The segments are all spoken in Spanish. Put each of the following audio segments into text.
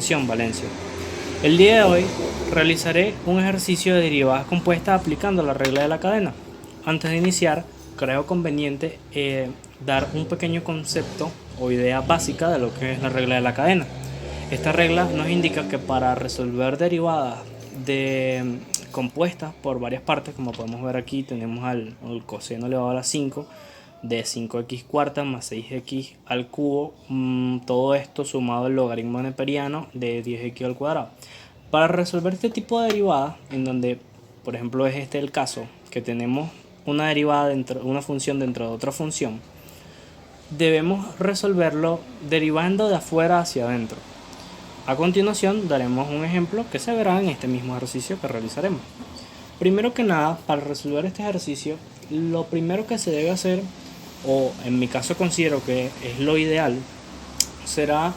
Continuación, Valencia. El día de hoy realizaré un ejercicio de derivadas compuestas aplicando la regla de la cadena. Antes de iniciar, creo conveniente dar un pequeño concepto o idea básica de lo que es la regla de la cadena. Esta regla nos indica que para resolver derivadas de compuestas por varias partes, como podemos ver aquí, tenemos al coseno elevado a la 5 de 5x cuarta más 6x al cubo, todo esto sumado al logaritmo neperiano de 10x al cuadrado. Para resolver este tipo de derivadas, en donde por ejemplo es este el caso, que tenemos una derivada dentro, una función dentro de otra función, debemos resolverlo derivando de afuera hacia adentro. A continuación daremos un ejemplo que se verá en este mismo ejercicio que realizaremos. Primero que nada, para resolver este ejercicio, lo primero que se debe hacer, o en mi caso considero que es lo ideal, será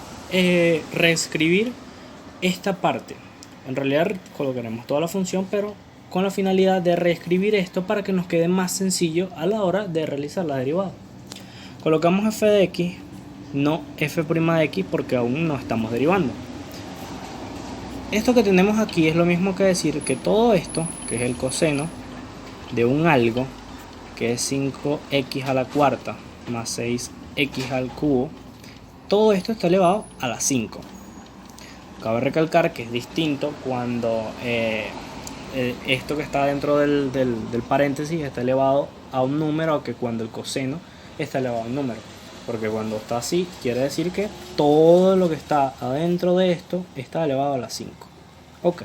reescribir esta parte. En realidad colocaremos toda la función, pero con la finalidad de reescribir esto para que nos quede más sencillo a la hora de realizar la derivada. Colocamos f de x, no f' de x, porque aún no estamos derivando. Esto que tenemos aquí es lo mismo que decir que todo esto, que es el coseno de un algo, que es 5x a la cuarta más 6x al cubo, todo esto está elevado a la 5. Cabe recalcar que es distinto cuando esto que está dentro del paréntesis está elevado a un número, que cuando el coseno está elevado a un número. Porque cuando está así, quiere decir que todo lo que está adentro de esto está elevado a la 5. Ok,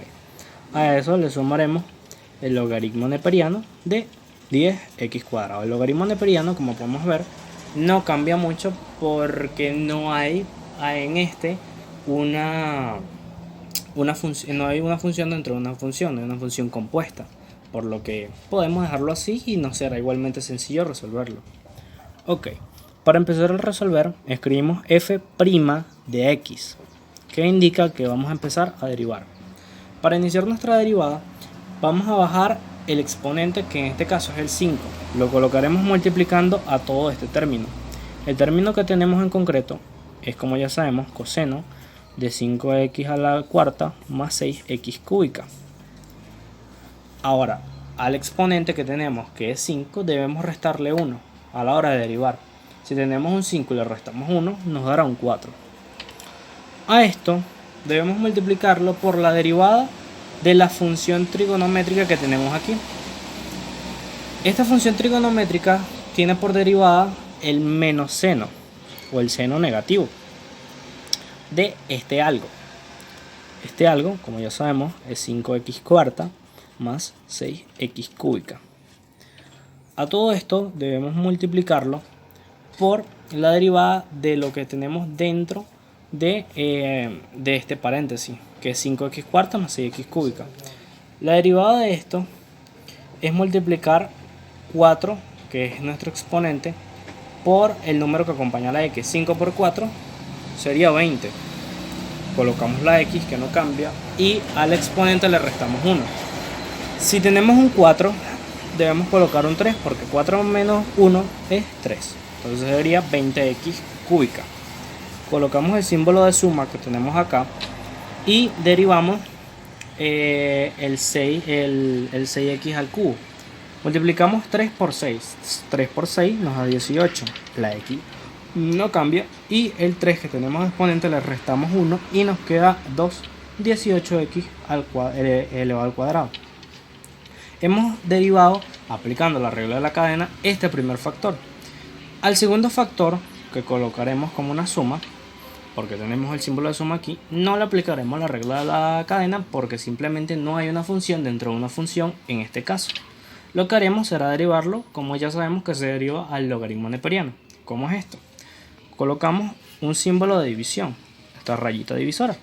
a eso le sumaremos el logaritmo neperiano de 10x cuadrado. El logaritmo neperiano, como podemos ver, no cambia mucho porque no hay en este no hay una función dentro de una función, hay una función compuesta, por lo que podemos dejarlo así y nos será igualmente sencillo resolverlo. Ok, para empezar a resolver, escribimos f' de x, que indica que vamos a empezar a derivar. Para iniciar nuestra derivada, vamos a bajar el exponente, que en este caso es el 5. Lo colocaremos multiplicando a todo este término. El término que tenemos en concreto es, como ya sabemos, coseno de 5x a la cuarta más 6x cúbica. Ahora, al exponente que tenemos, que es 5, debemos restarle 1 a la hora de derivar. Si tenemos un 5 y le restamos 1, nos dará un 4. A esto debemos multiplicarlo por la derivada de la función trigonométrica que tenemos aquí. Esta función trigonométrica tiene por derivada el menos seno, o el seno negativo de este algo. Este algo, como ya sabemos, es 5x cuarta más 6x cúbica. A todo esto debemos multiplicarlo por la derivada de lo que tenemos dentro de este paréntesis, que es 5x cuarta más 6x cúbica. La derivada de esto es multiplicar 4, que es nuestro exponente, por el número que acompaña a la x. 5 por 4 sería 20. Colocamos la x, que no cambia, y al exponente le restamos 1. Si tenemos un 4, debemos colocar un 3, porque 4 menos 1 es 3. Entonces sería 20x cúbica. Colocamos el símbolo de suma que tenemos acá y derivamos el 6x al cubo. Multiplicamos 3 por 6. 3 por 6 nos da 18. La x no cambia y el 3 que tenemos de exponente le restamos 1 y nos queda 2, 18x elevado al cuadrado. Hemos derivado, aplicando la regla de la cadena, este primer factor. Al segundo factor, que colocaremos como una suma, porque tenemos el símbolo de suma aquí, no le aplicaremos la regla de la cadena porque simplemente no hay una función dentro de una función en este caso. Lo que haremos será derivarlo, como ya sabemos que se deriva al logaritmo neperiano. ¿Cómo es esto? Colocamos un símbolo de división, esta rayita divisora.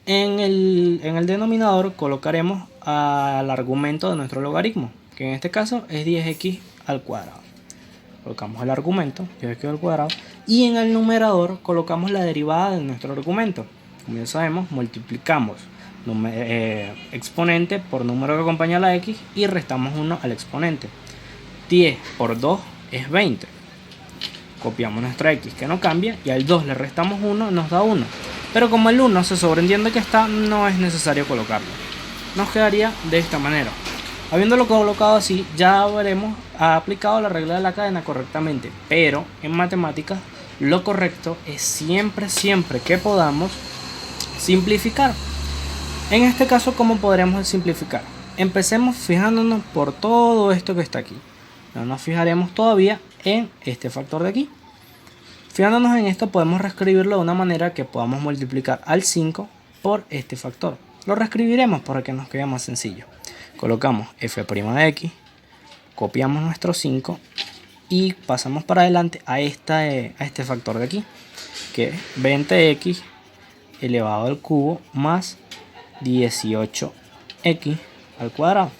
En el denominador colocaremos al argumento de nuestro logaritmo, que en este caso es 10x al cuadrado. Colocamos el argumento, 10x al cuadrado, y en el numerador colocamos la derivada de nuestro argumento. Como ya sabemos, multiplicamos exponente por número que acompaña a la x y restamos 1 al exponente. 10 por 2 es 20. Copiamos nuestra x, que no cambia, y al 2 le restamos 1, nos da 1. pero como el 1 se sobreentiende que está, no es necesario colocarlo. Nos quedaría de esta manera. Habiéndolo colocado así, ya veremos ha aplicado la regla de la cadena correctamente, pero en matemáticas lo correcto es siempre que podamos simplificar. En este caso, ¿cómo podremos simplificar? Empecemos fijándonos por todo esto que está aquí. No nos fijaremos todavía en este factor de aquí. Fijándonos en esto, podemos reescribirlo de una manera que podamos multiplicar al 5 por este factor. Lo reescribiremos para que nos quede más sencillo. Colocamos f' de x, copiamos nuestro 5 y pasamos para adelante a este factor de aquí, que es 20x elevado al cubo más 18x al cuadrado.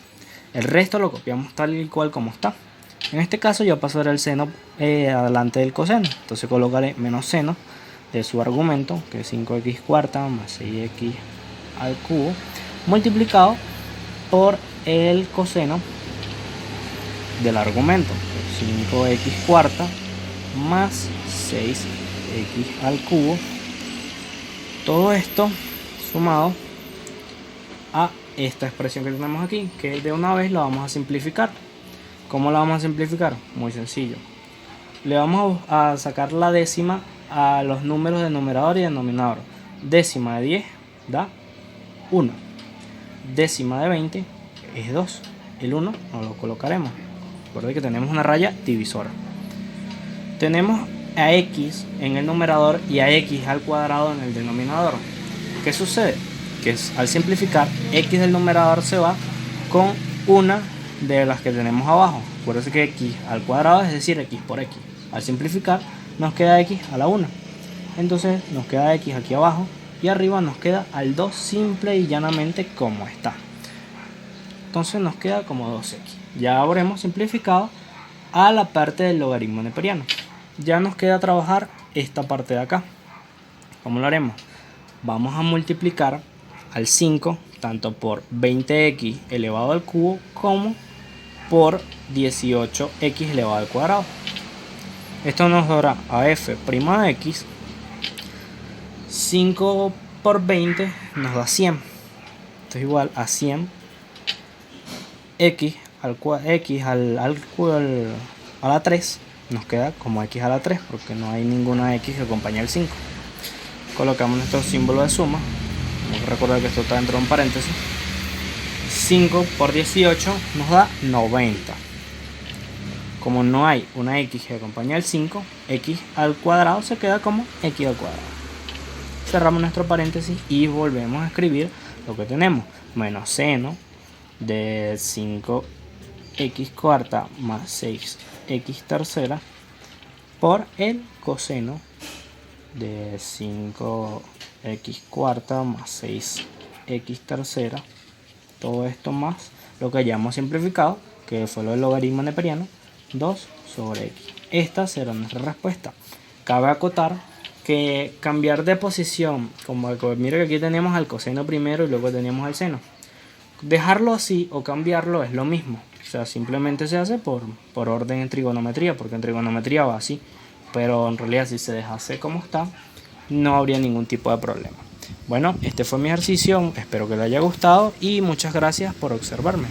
El resto lo copiamos tal y cual como está. En este caso yo pasaré el seno adelante del coseno, entonces colocaré menos seno de su argumento, que es 5x cuarta más 6x al cubo, multiplicado por el coseno del argumento, 5x cuarta más 6x al cubo. Todo esto sumado a esta expresión que tenemos aquí, que de una vez la vamos a simplificar. ¿Cómo la vamos a simplificar? Muy sencillo. Le vamos a sacar la décima a los números de numerador y denominador. Décima de 10 da 1. Décima de 20 es 2. El 1 no lo colocaremos. Recuerden que tenemos una raya divisora. Tenemos a x en el numerador y a x al cuadrado en el denominador. ¿Qué sucede? Que al simplificar, x del numerador se va con una de las que tenemos abajo. Acuérdense que x al cuadrado es decir x por x. Al simplificar nos queda x a la 1. Entonces nos queda x aquí abajo y arriba nos queda al 2 simple y llanamente como está. Entonces nos queda como 2x. Ya habremos simplificado a la parte del logaritmo neperiano. Ya nos queda trabajar esta parte de acá. ¿Cómo lo haremos? Vamos a multiplicar al 5 tanto por 20x elevado al cubo como por 18x elevado al cuadrado. Esto nos dará a f' de x. 5 por 20 nos da 100. Esto es igual a 100 x a la 3. Nos queda como x a la 3 porque no hay ninguna x que acompañe al 5. Colocamos nuestro símbolo de suma. Vamos a recordar que esto está dentro de un paréntesis. 5 por 18 nos da 90. Como no hay una x que acompañe al 5, x al cuadrado se queda como x al cuadrado. Cerramos nuestro paréntesis y volvemos a escribir lo que tenemos. Menos seno de 5x cuarta más 6x tercera por el coseno de 5x cuarta más 6x tercera. Todo esto más lo que hayamos simplificado, que fue lo del logaritmo neperiano, 2 sobre x. Esta será nuestra respuesta. Cabe acotar que cambiar de posición, como mira que aquí tenemos al coseno primero y luego tenemos al seno. Dejarlo así o cambiarlo es lo mismo. O sea, simplemente se hace por orden en trigonometría, porque en trigonometría va así. Pero en realidad si se dejase como está, no habría ningún tipo de problema. Bueno, este fue mi ejercicio, espero que les haya gustado y muchas gracias por observarme.